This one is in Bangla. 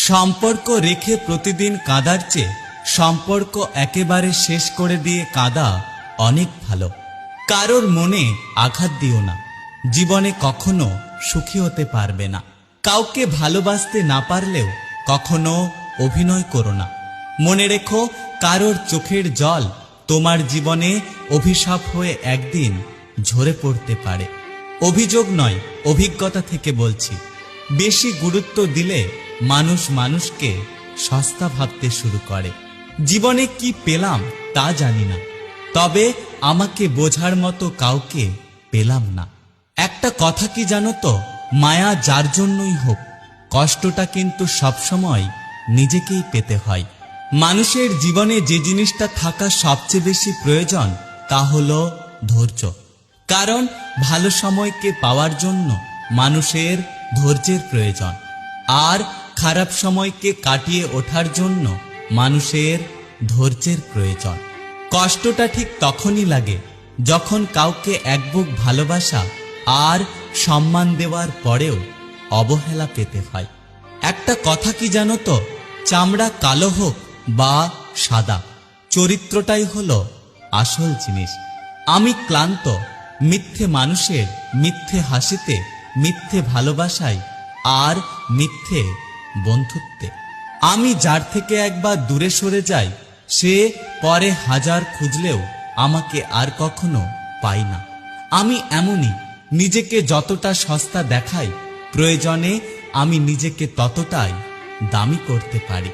সম্পর্ক রেখে প্রতিদিন কাঁদার চেয়ে সম্পর্ক একেবারে শেষ করে দিয়ে কাঁদা অনেক ভালো। কারোর মনে আঘাত দিও না, জীবনে কখনো সুখী হতে পারবে না। কাউকে ভালোবাসতে না পারলেও কখনো অভিনয় করো না। মনে রেখো, কারোর চোখের জল তোমার জীবনে অভিশাপ হয়ে একদিন ঝরে পড়তে পারে। অভিযোগ নয়, অভিজ্ঞতা থেকে বলছি। বেশি গুরুত্ব দিলে মানুষ মানুষকে সস্তা ভাবতে শুরু করে। জীবনে কি পেলাম তা জানি না, তবে আমাকে বোঝার মতো কাউকে পেলাম না। একটা কথা কি জানো তো, মায়া যার জন্যই হোক, কষ্টটা কিন্তু সবসময় নিজেকেই পেতে হয়। মানুষের জীবনে যে জিনিসটা থাকা সবচেয়ে বেশি প্রয়োজন তা হলো ধৈর্য। কারণ ভালো সময়কে পাওয়ার জন্য মানুষের ধৈর্যের প্রয়োজন, আর খারাপ সময়কে কাটিয়ে ওঠার জন্য মানুষের ধৈর্যের প্রয়োজন। কষ্টটা ঠিক তখনই লাগে যখন কাউকে একবুক ভালোবাসা আর সম্মান দেওয়ার পরেও অবহেলা পেতে হয়। একটা কথা কি জানো তো, চামড়া কালো হোক বা সাদা, চরিত্রটাই হলো আসল জিনিস। আমি ক্লান্ত মিথ্যে মানুষের মিথ্যে হাসিতে, মিথ্যে ভালোবাসায় আর মিথ্যে বন্ধুত্বে। আমি যার থেকে একবার দূরে সরে যাই, সে পরে হাজার খুঁজলেও আমাকে আর কখনো পাই না। আমি এমনই, নিজেকে যতটা সস্তা দেখাই, প্রয়োজনে আমি নিজেকে ততটাই দামি করতে পারি।